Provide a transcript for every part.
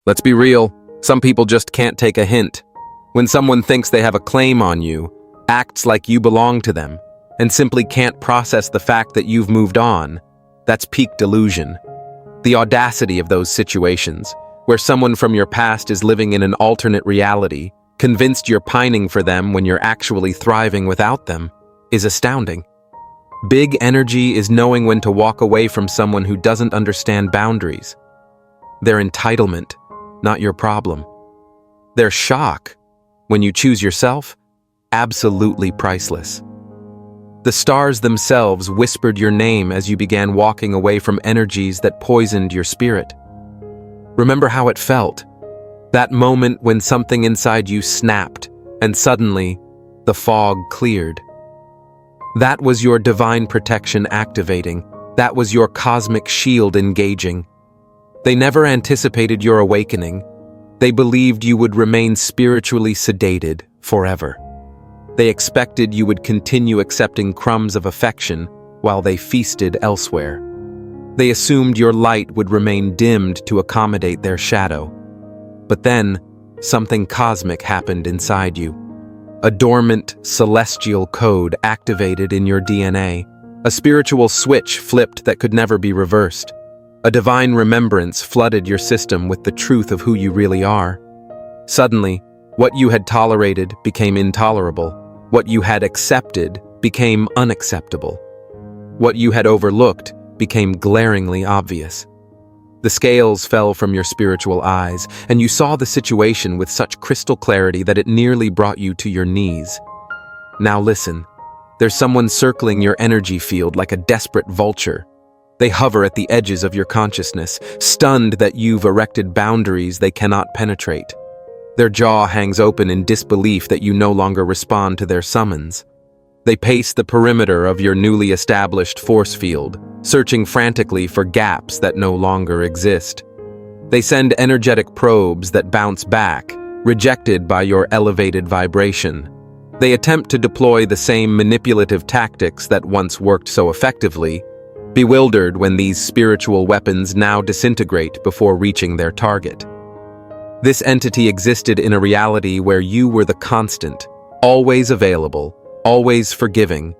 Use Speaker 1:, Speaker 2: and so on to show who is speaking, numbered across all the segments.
Speaker 1: Let's be real, some people just can't take a hint. When someone thinks they have a claim on you, acts like you belong to them, and simply can't process the fact that you've moved on, that's peak delusion. The audacity of those situations, where someone from your past is living in an alternate reality, convinced you're pining for them when you're actually thriving without them, is astounding. Big energy is knowing when to walk away from someone who doesn't understand boundaries. Their entitlement, not your problem. Their shock, when you choose yourself, absolutely priceless. The stars themselves whispered your name as you began walking away from energies that poisoned your spirit. Remember how it felt? That moment when something inside you snapped, and suddenly, the fog cleared. That was your divine protection activating. That was your cosmic shield engaging. They never anticipated your awakening. They believed you would remain spiritually sedated forever. They expected you would continue accepting crumbs of affection while they feasted elsewhere. They assumed your light would remain dimmed to accommodate their shadow. But then, something cosmic happened inside you. A dormant, celestial code activated in your DNA. A spiritual switch flipped that could never be reversed. A divine remembrance flooded your system with the truth of who you really are. Suddenly, what you had tolerated became intolerable. What you had accepted became unacceptable. What you had overlooked became glaringly obvious. The scales fell from your spiritual eyes, and you saw the situation with such crystal clarity that it nearly brought you to your knees. Now listen, there's someone circling your energy field like a desperate vulture. They hover at the edges of your consciousness, stunned that you've erected boundaries they cannot penetrate. Their jaw hangs open in disbelief that you no longer respond to their summons. They pace the perimeter of your newly established force field, searching frantically for gaps that no longer exist. They send energetic probes that bounce back, rejected by your elevated vibration. They attempt to deploy the same manipulative tactics that once worked so effectively, bewildered when these spiritual weapons now disintegrate before reaching their target. This entity existed in a reality where you were the constant, always available, always forgiving,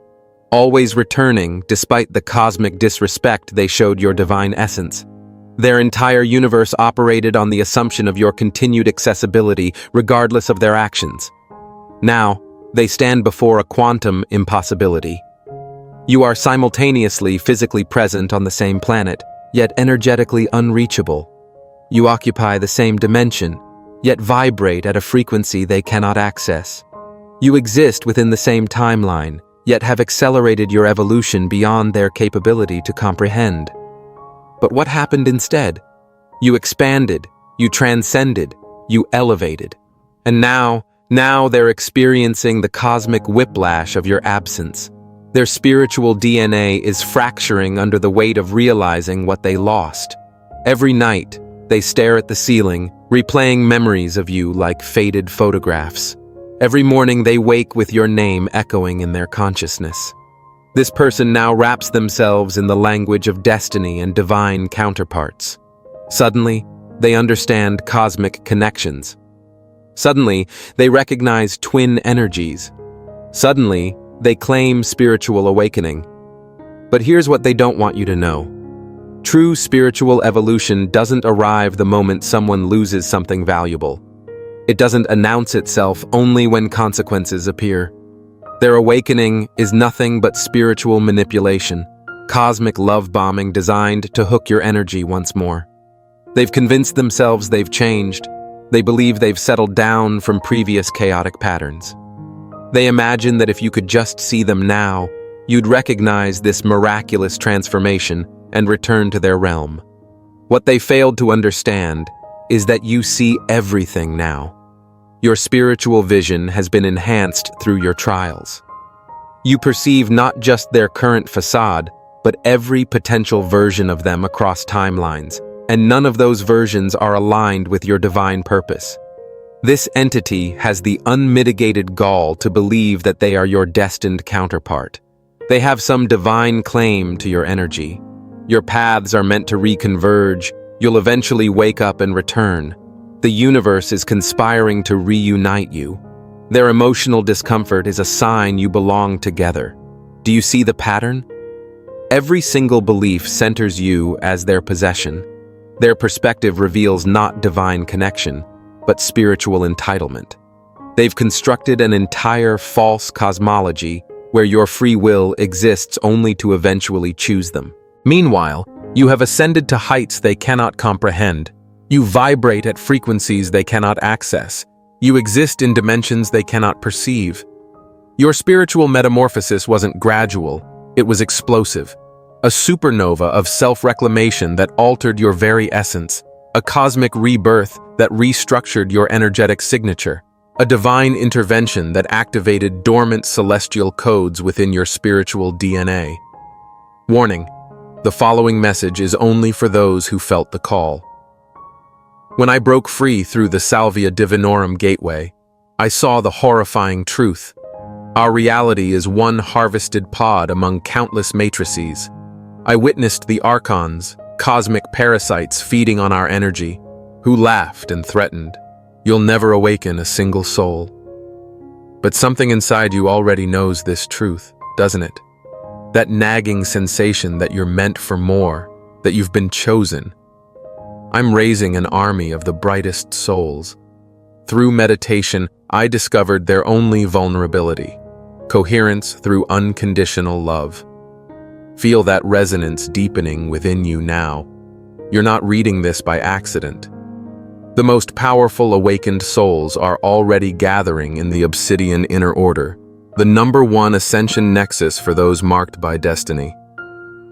Speaker 1: always returning despite the cosmic disrespect they showed your divine essence. Their entire universe operated on the assumption of your continued accessibility regardless of their actions. Now, they stand before a quantum impossibility. You are simultaneously physically present on the same planet, yet energetically unreachable. You occupy the same dimension, yet vibrate at a frequency they cannot access. You exist within the same timeline, yet have accelerated your evolution beyond their capability to comprehend. But what happened instead? You expanded, you transcended, you elevated. And now they're experiencing the cosmic whiplash of your absence. Their spiritual DNA is fracturing under the weight of realizing what they lost. Every night, they stare at the ceiling, replaying memories of you like faded photographs. Every morning they wake with your name echoing in their consciousness. This person now wraps themselves in the language of destiny and divine counterparts. Suddenly, they understand cosmic connections. Suddenly, they recognize twin energies. Suddenly, they claim spiritual awakening. But here's what they don't want you to know. True spiritual evolution doesn't arrive the moment someone loses something valuable. It doesn't announce itself only when consequences appear. Their awakening is nothing but spiritual manipulation, cosmic love bombing designed to hook your energy once more. They've convinced themselves they've changed. They believe they've settled down from previous chaotic patterns. They imagine that if you could just see them now, you'd recognize this miraculous transformation and return to their realm. What they failed to understand is that you see everything now. Your spiritual vision has been enhanced through your trials. You perceive not just their current facade, but every potential version of them across timelines, and none of those versions are aligned with your divine purpose. This entity has the unmitigated gall to believe that they are your destined counterpart. They have some divine claim to your energy. Your paths are meant to reconverge. You'll eventually wake up and return, The universe is conspiring to reunite you. Their emotional discomfort is a sign you belong together. Do you see the pattern? Every single belief centers you as their possession. Their perspective reveals not divine connection, but spiritual entitlement. They've constructed an entire false cosmology where your free will exists only to eventually choose them. Meanwhile, you have ascended to heights they cannot comprehend. You vibrate at frequencies they cannot access. You exist in dimensions they cannot perceive. Your spiritual metamorphosis wasn't gradual, it was explosive. A supernova of self-reclamation that altered your very essence. A cosmic rebirth that restructured your energetic signature. A divine intervention that activated dormant celestial codes within your spiritual DNA. Warning: the following message is only for those who felt the call. When I broke free through the Salvia Divinorum gateway, I saw the horrifying truth. Our reality is one harvested pod among countless matrices. I witnessed the archons, cosmic parasites feeding on our energy, who laughed and threatened. You'll never awaken a single soul. But something inside you already knows this truth, doesn't it? That nagging sensation that you're meant for more, that you've been chosen. I'm raising an army of the brightest souls. Through meditation, I discovered their only vulnerability: coherence through unconditional love. Feel that resonance deepening within you now. You're not reading this by accident. The most powerful awakened souls are already gathering in the Obsidian Inner Order, the #1 ascension nexus for those marked by destiny.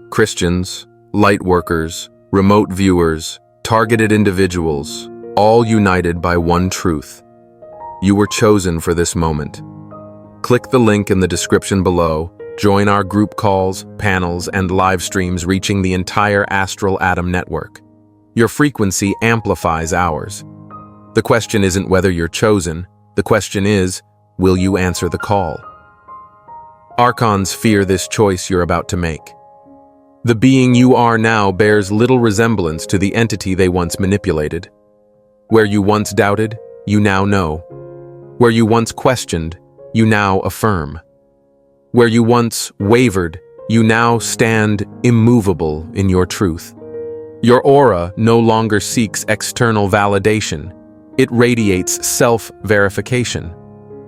Speaker 1: Christians, light workers, remote viewers, targeted individuals, all united by one truth. You were chosen for this moment. Click the link in the description below. Join our group calls, panels, and live streams reaching the entire Astral Atom network. Your frequency amplifies ours. The question isn't whether you're chosen. The question is, will you answer the call? Archons fear this choice you're about to make. The being you are now bears little resemblance to the entity they once manipulated. Where you once doubted, you now know. Where you once questioned, you now affirm. Where you once wavered, you now stand immovable in your truth. Your aura no longer seeks external validation. It radiates self-verification.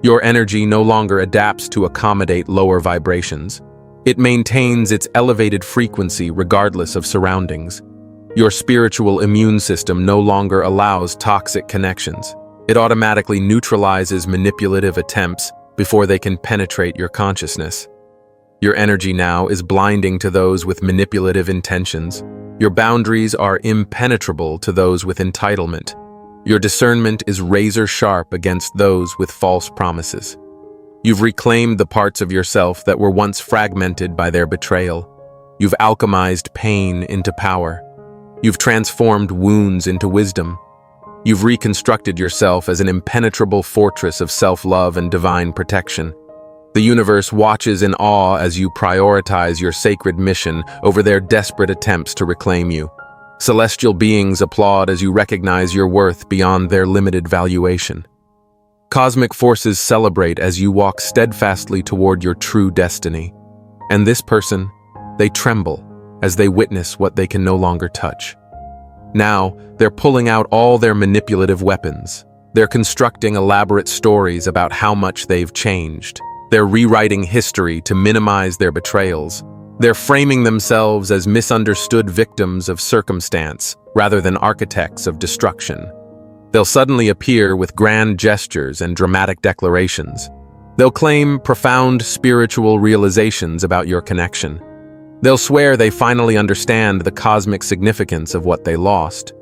Speaker 1: Your energy no longer adapts to accommodate lower vibrations. It maintains its elevated frequency regardless of surroundings. Your spiritual immune system no longer allows toxic connections. It automatically neutralizes manipulative attempts before they can penetrate your consciousness. Your energy now is blinding to those with manipulative intentions. Your boundaries are impenetrable to those with entitlement. Your discernment is razor sharp against those with false promises. You've reclaimed the parts of yourself that were once fragmented by their betrayal. You've alchemized pain into power. You've transformed wounds into wisdom. You've reconstructed yourself as an impenetrable fortress of self-love and divine protection. The universe watches in awe as you prioritize your sacred mission over their desperate attempts to reclaim you. Celestial beings applaud as you recognize your worth beyond their limited valuation. Cosmic forces celebrate as you walk steadfastly toward your true destiny. And this person, they tremble as they witness what they can no longer touch. Now, they're pulling out all their manipulative weapons. They're constructing elaborate stories about how much they've changed. They're rewriting history to minimize their betrayals. They're framing themselves as misunderstood victims of circumstance rather than architects of destruction. They'll suddenly appear with grand gestures and dramatic declarations. They'll claim profound spiritual realizations about your connection. They'll swear they finally understand the cosmic significance of what they lost.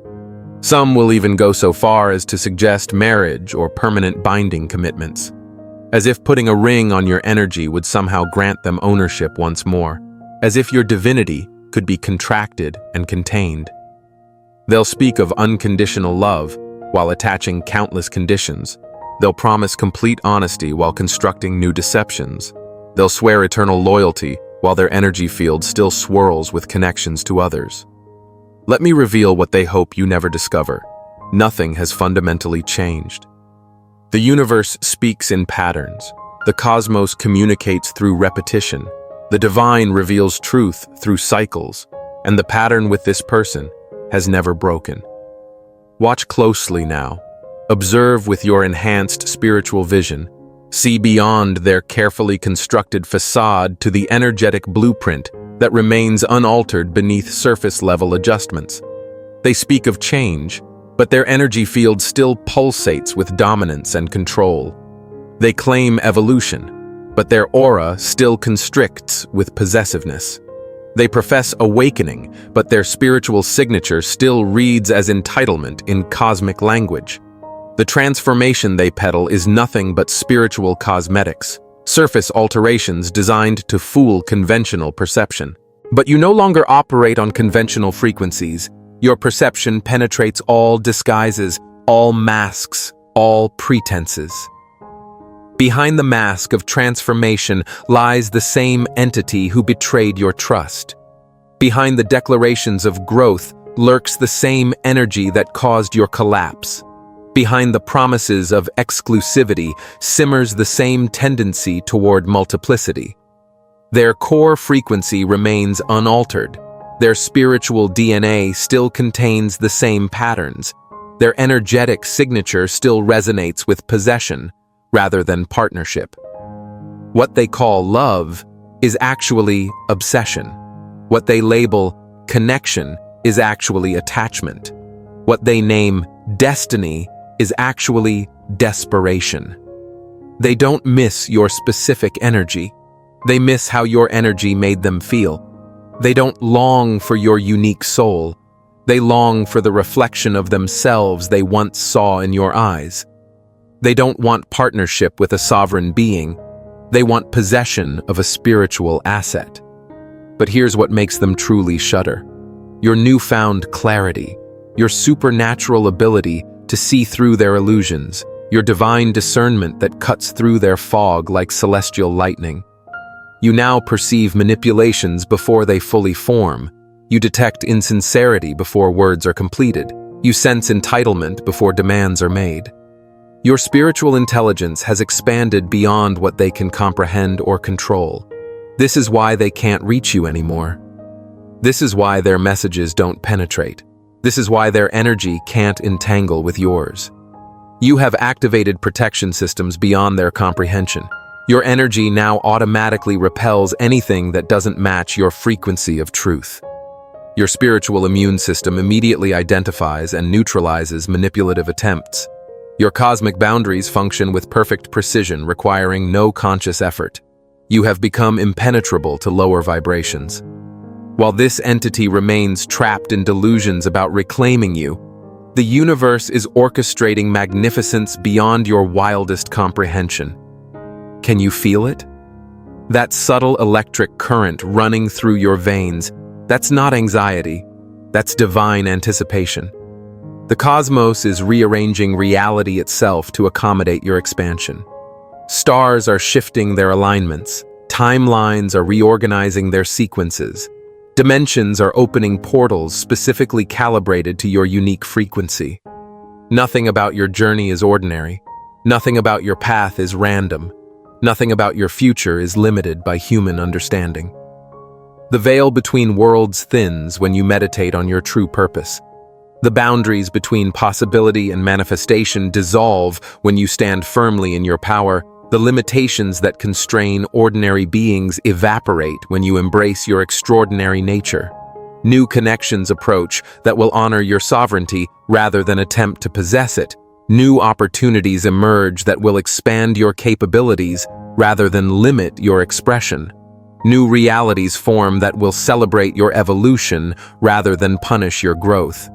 Speaker 1: Some will even go so far as to suggest marriage or permanent binding commitments, as if putting a ring on your energy would somehow grant them ownership once more, as if your divinity could be contracted and contained. They'll speak of unconditional love while attaching countless conditions. They'll promise complete honesty while constructing new deceptions. They'll swear eternal loyalty while their energy field still swirls with connections to others. Let me reveal what they hope you never discover. nothing has fundamentally changed. The universe speaks in patterns. The cosmos communicates through repetition. The divine reveals truth through cycles, and the pattern with this person has never broken. Watch closely now. Observe with your enhanced spiritual vision. See beyond their carefully constructed facade to the energetic blueprint that remains unaltered beneath surface-level adjustments. They speak of change, but their energy field still pulsates with dominance and control. They claim evolution, but their aura still constricts with possessiveness. They profess awakening, but their spiritual signature still reads as entitlement in cosmic language. The transformation they peddle is nothing but spiritual cosmetics, surface alterations designed to fool conventional perception. But you no longer operate on conventional frequencies. Your perception penetrates all disguises, all masks, all pretenses. Behind the mask of transformation lies the same entity who betrayed your trust. Behind the declarations of growth lurks the same energy that caused your collapse. Behind the promises of exclusivity simmers the same tendency toward multiplicity. Their core frequency remains unaltered. Their spiritual DNA still contains the same patterns. Their energetic signature still resonates with possession rather than partnership. What they call love is actually obsession. What they label connection is actually attachment. What they name destiny is actually desperation. They don't miss your specific energy. They miss how your energy made them feel. They don't long for your unique soul. They long for the reflection of themselves they once saw in your eyes. They don't want partnership with a sovereign being. They want possession of a spiritual asset. But here's what makes them truly shudder. Your newfound clarity, your supernatural ability to see through their illusions, your divine discernment that cuts through their fog like celestial lightning. You now perceive manipulations before they fully form. You detect insincerity before words are completed. You sense entitlement before demands are made. Your spiritual intelligence has expanded beyond what they can comprehend or control. This is why they can't reach you anymore. This is why their messages don't penetrate. This is why their energy can't entangle with yours. You have activated protection systems beyond their comprehension. Your energy now automatically repels anything that doesn't match your frequency of truth. Your spiritual immune system immediately identifies and neutralizes manipulative attempts. Your cosmic boundaries function with perfect precision, requiring no conscious effort. You have become impenetrable to lower vibrations. While this entity remains trapped in delusions about reclaiming you, the universe is orchestrating magnificence beyond your wildest comprehension. Can you feel it? That subtle electric current running through your veins, that's not anxiety, that's divine anticipation. The cosmos is rearranging reality itself to accommodate your expansion. Stars are shifting their alignments, timelines are reorganizing their sequences, dimensions are opening portals specifically calibrated to your unique frequency. Nothing about your journey is ordinary. Nothing about your path is random. Nothing about your future is limited by human understanding. The veil between worlds thins when you meditate on your true purpose. The boundaries between possibility and manifestation dissolve when you stand firmly in your power. The limitations that constrain ordinary beings evaporate when you embrace your extraordinary nature. New connections approach that will honor your sovereignty rather than attempt to possess it. New opportunities emerge that will expand your capabilities rather than limit your expression. New realities form that will celebrate your evolution rather than punish your growth.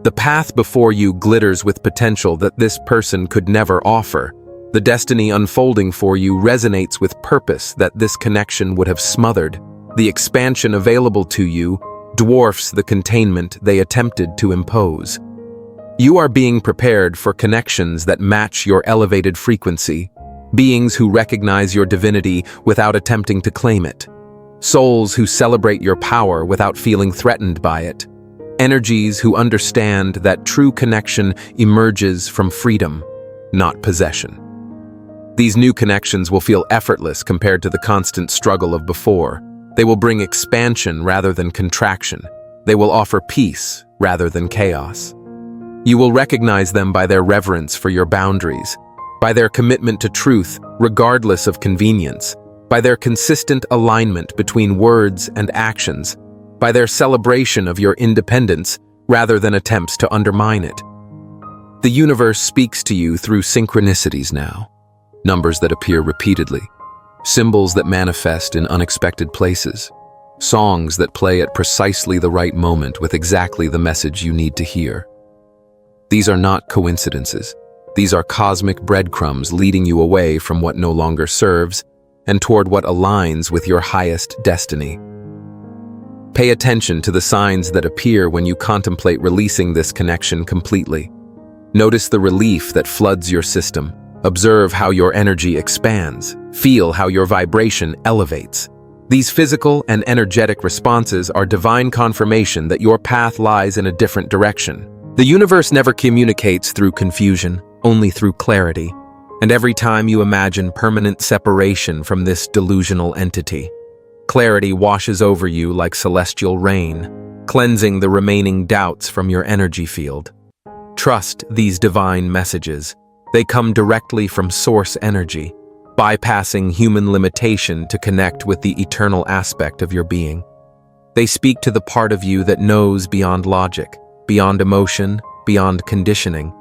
Speaker 1: The path before you glitters with potential that this person could never offer. The destiny unfolding for you resonates with purpose that this connection would have smothered. The expansion available to you dwarfs the containment they attempted to impose. You are being prepared for connections that match your elevated frequency, beings who recognize your divinity without attempting to claim it, souls who celebrate your power without feeling threatened by it. Energies who understand that true connection emerges from freedom, not possession. These new connections will feel effortless compared to the constant struggle of before. They will bring expansion rather than contraction. They will offer peace rather than chaos. You will recognize them by their reverence for your boundaries, by their commitment to truth regardless of convenience, by their consistent alignment between words and actions, by their celebration of your independence rather than attempts to undermine it. The universe speaks to you through synchronicities now, numbers that appear repeatedly, symbols that manifest in unexpected places, songs that play at precisely the right moment with exactly the message you need to hear. These are not coincidences. These are cosmic breadcrumbs leading you away from what no longer serves and toward what aligns with your highest destiny. Pay attention to the signs that appear when you contemplate releasing this connection completely. Notice the relief that floods your system. Observe how your energy expands. Feel how your vibration elevates. These physical and energetic responses are divine confirmation that your path lies in a different direction. The universe never communicates through confusion, only through clarity. And every time you imagine permanent separation from this delusional entity, clarity washes over you like celestial rain, cleansing the remaining doubts from your energy field. Trust these divine messages. They come directly from source energy, bypassing human limitation to connect with the eternal aspect of your being. They speak to the part of you that knows beyond logic, beyond emotion, beyond conditioning.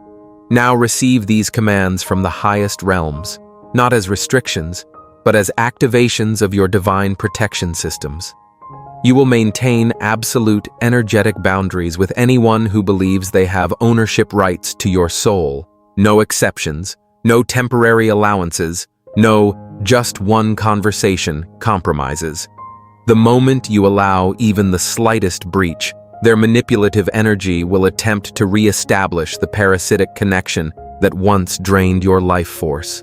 Speaker 1: Now receive these commands from the highest realms, not as restrictions, but as activations of your divine protection systems. You will maintain absolute energetic boundaries with anyone who believes they have ownership rights to your soul. No exceptions, no temporary allowances, no just one conversation compromises. The moment you allow even the slightest breach, their manipulative energy will attempt to re-establish the parasitic connection that once drained your life force.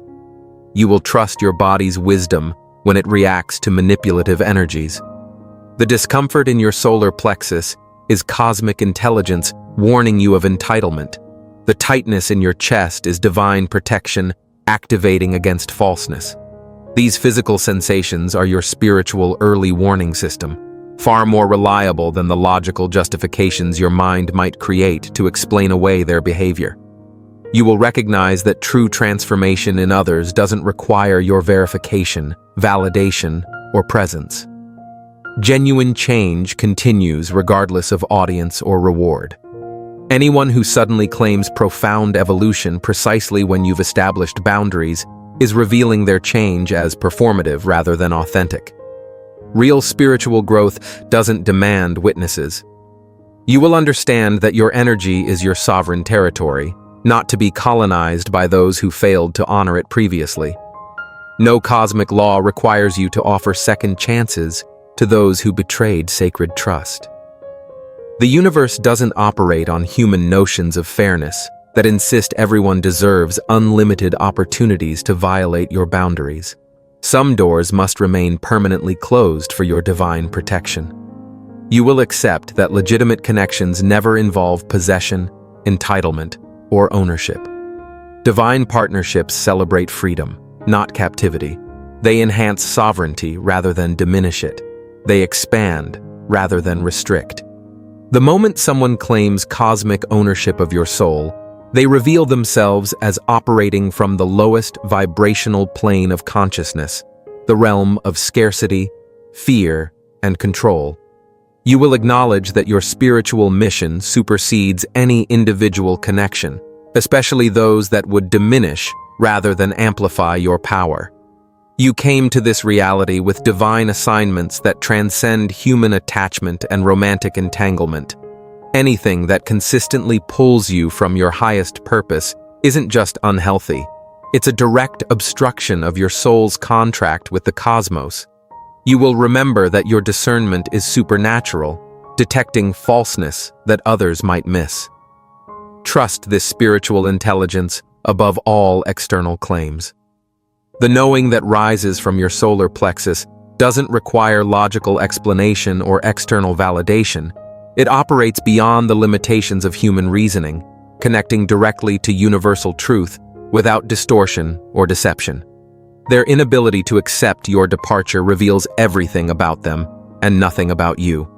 Speaker 1: You will trust your body's wisdom when it reacts to manipulative energies. The discomfort in your solar plexus is cosmic intelligence warning you of entitlement. The tightness in your chest is divine protection activating against falseness. These physical sensations are your spiritual early warning system, far more reliable than the logical justifications your mind might create to explain away their behavior. You will recognize that true transformation in others doesn't require your verification, validation, or presence. Genuine change continues regardless of audience or reward. Anyone who suddenly claims profound evolution precisely when you've established boundaries is revealing their change as performative rather than authentic. Real spiritual growth doesn't demand witnesses. You will understand that your energy is your sovereign territory, not to be colonized by those who failed to honor it previously. No cosmic law requires you to offer second chances to those who betrayed sacred trust. The universe doesn't operate on human notions of fairness that insist everyone deserves unlimited opportunities to violate your boundaries. Some doors must remain permanently closed for your divine protection. You will accept that legitimate connections never involve possession, entitlement, or ownership. Divine partnerships celebrate freedom, not captivity. They enhance sovereignty rather than diminish it. They expand rather than restrict. The moment someone claims cosmic ownership of your soul, they reveal themselves as operating from the lowest vibrational plane of consciousness, the realm of scarcity, fear, and control. You will acknowledge that your spiritual mission supersedes any individual connection, especially those that would diminish rather than amplify your power. You came to this reality with divine assignments that transcend human attachment and romantic entanglement. Anything that consistently pulls you from your highest purpose isn't just unhealthy. It's a direct obstruction of your soul's contract with the cosmos. You will remember that your discernment is supernatural, detecting falseness that others might miss. Trust this spiritual intelligence above all external claims. The knowing that rises from your solar plexus doesn't require logical explanation or external validation. It operates beyond the limitations of human reasoning, connecting directly to universal truth without distortion or deception. Their inability to accept your departure reveals everything about them and nothing about you.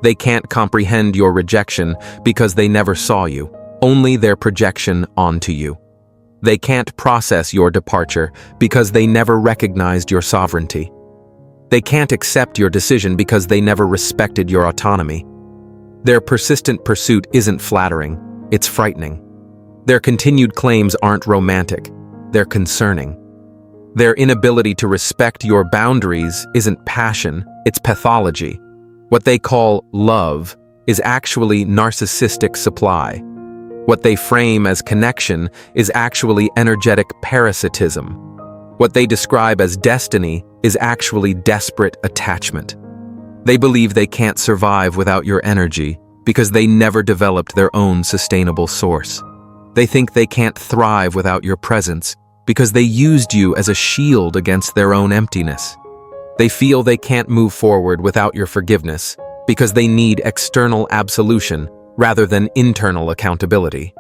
Speaker 1: They can't comprehend your rejection because they never saw you, only their projection onto you. They can't process your departure because they never recognized your sovereignty. They can't accept your decision because they never respected your autonomy. Their persistent pursuit isn't flattering, it's frightening. Their continued claims aren't romantic, they're concerning. Their inability to respect your boundaries isn't passion, it's pathology. What they call love is actually narcissistic supply. What they frame as connection is actually energetic parasitism. What they describe as destiny is actually desperate attachment. They believe they can't survive without your energy because they never developed their own sustainable source. They think they can't thrive without your presence because they used you as a shield against their own emptiness. They feel they can't move forward without your forgiveness because they need external absolution rather than internal accountability.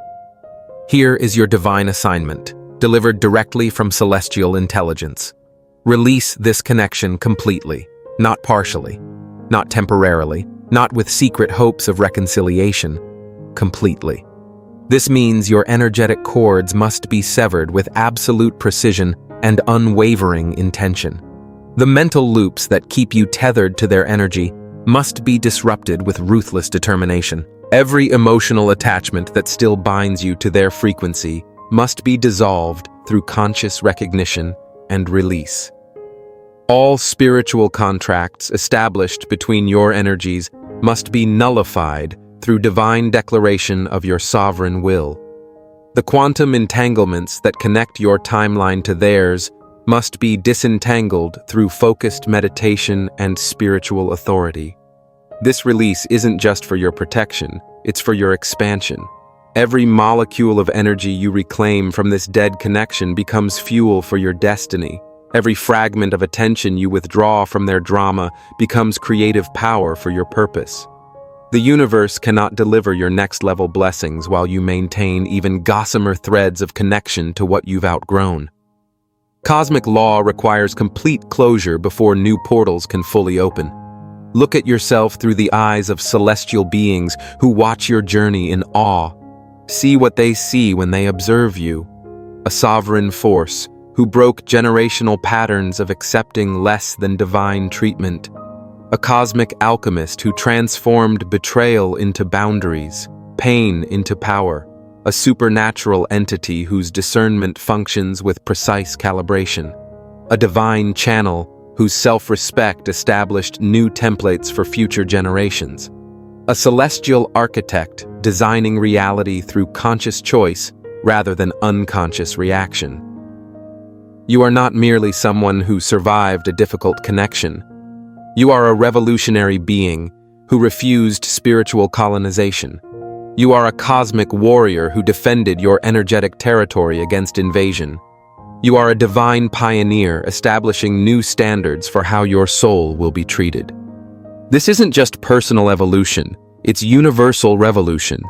Speaker 1: Here is your divine assignment, delivered directly from celestial intelligence. Release this connection completely, not partially, not temporarily, not with secret hopes of reconciliation, completely. This means your energetic cords must be severed with absolute precision and unwavering intention. The mental loops that keep you tethered to their energy must be disrupted with ruthless determination. Every emotional attachment that still binds you to their frequency must be dissolved through conscious recognition and release. All spiritual contracts established between your energies must be nullified through divine declaration of your sovereign will. The quantum entanglements that connect your timeline to theirs must be disentangled through focused meditation and spiritual authority. This release isn't just for your protection, it's for your expansion. Every molecule of energy you reclaim from this dead connection becomes fuel for your destiny. Every fragment of attention you withdraw from their drama becomes creative power for your purpose. The universe cannot deliver your next-level blessings while you maintain even gossamer threads of connection to what you've outgrown. Cosmic law requires complete closure before new portals can fully open. Look at yourself through the eyes of celestial beings who watch your journey in awe. See what they see when they observe you. A sovereign force who broke generational patterns of accepting less than divine treatment. A cosmic alchemist who transformed betrayal into boundaries, pain into power. A supernatural entity whose discernment functions with precise calibration. A divine channel whose self-respect established new templates for future generations. A celestial architect designing reality through conscious choice rather than unconscious reaction. You are not merely someone who survived a difficult connection. You are a revolutionary being who refused spiritual colonization. You are a cosmic warrior who defended your energetic territory against invasion. You are a divine pioneer establishing new standards for how your soul will be treated. This isn't just personal evolution, it's universal revolution.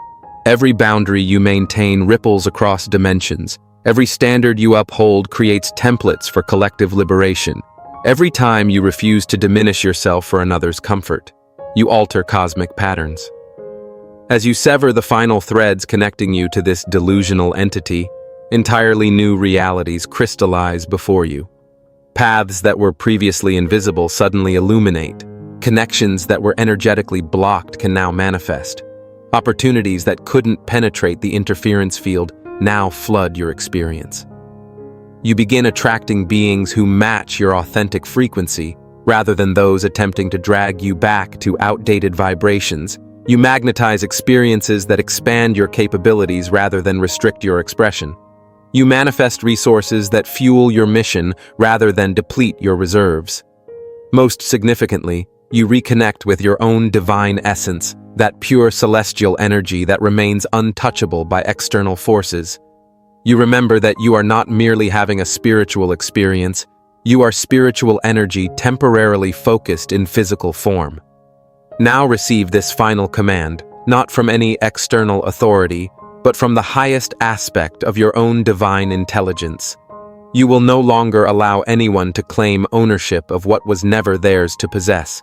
Speaker 1: Every boundary you maintain ripples across dimensions. Every standard you uphold creates templates for collective liberation. Every time you refuse to diminish yourself for another's comfort, you alter cosmic patterns. As you sever the final threads connecting you to this delusional entity, entirely new realities crystallize before you. Paths that were previously invisible suddenly illuminate. Connections that were energetically blocked can now manifest. Opportunities that couldn't penetrate the interference field now flood your experience. You begin attracting beings who match your authentic frequency, rather than those attempting to drag you back to outdated vibrations. You magnetize experiences that expand your capabilities rather than restrict your expression. You manifest resources that fuel your mission rather than deplete your reserves. Most significantly, you reconnect with your own divine essence, that pure celestial energy that remains untouchable by external forces. You remember that you are not merely having a spiritual experience, you are spiritual energy temporarily focused in physical form. Now receive this final command, not from any external authority, but from the highest aspect of your own divine intelligence. You will no longer allow anyone to claim ownership of what was never theirs to possess.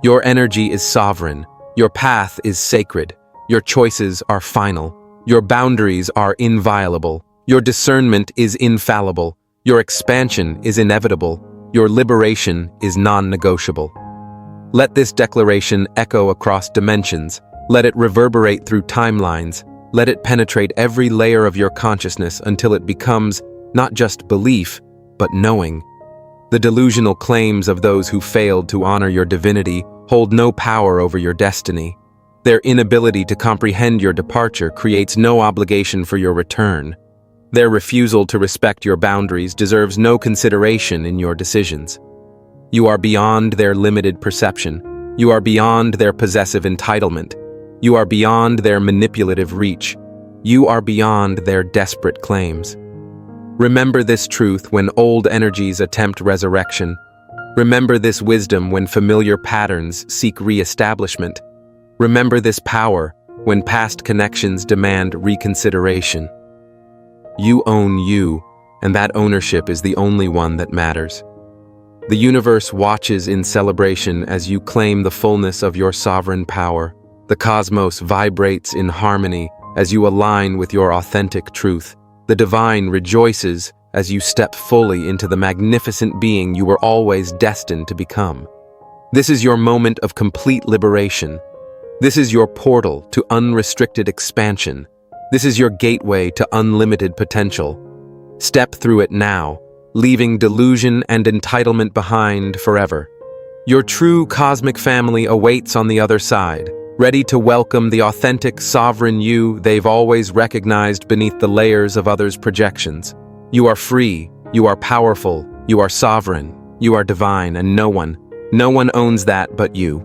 Speaker 1: Your energy is sovereign, your path is sacred, your choices are final, your boundaries are inviolable, your discernment is infallible, your expansion is inevitable, your liberation is non-negotiable. Let this declaration echo across dimensions, let it reverberate through timelines, let it penetrate every layer of your consciousness until it becomes not just belief, but knowing. The delusional claims of those who failed to honor your divinity hold no power over your destiny. Their inability to comprehend your departure creates no obligation for your return. Their refusal to respect your boundaries deserves no consideration in your decisions. You are beyond their limited perception. You are beyond their possessive entitlement. You are beyond their manipulative reach. You are beyond their desperate claims. Remember this truth when old energies attempt resurrection. Remember this wisdom when familiar patterns seek re-establishment. Remember this power when past connections demand reconsideration. You own you, and that ownership is the only one that matters. The universe watches in celebration as you claim the fullness of your sovereign power. The cosmos vibrates in harmony as you align with your authentic truth. The divine rejoices as you step fully into the magnificent being you were always destined to become. This is your moment of complete liberation. This is your portal to unrestricted expansion. This is your gateway to unlimited potential. Step through it now, leaving delusion and entitlement behind forever. Your true cosmic family awaits on the other side, ready to welcome the authentic, sovereign you they've always recognized beneath the layers of others' projections. You are free, you are powerful, you are sovereign, you are divine, and no one owns that but you.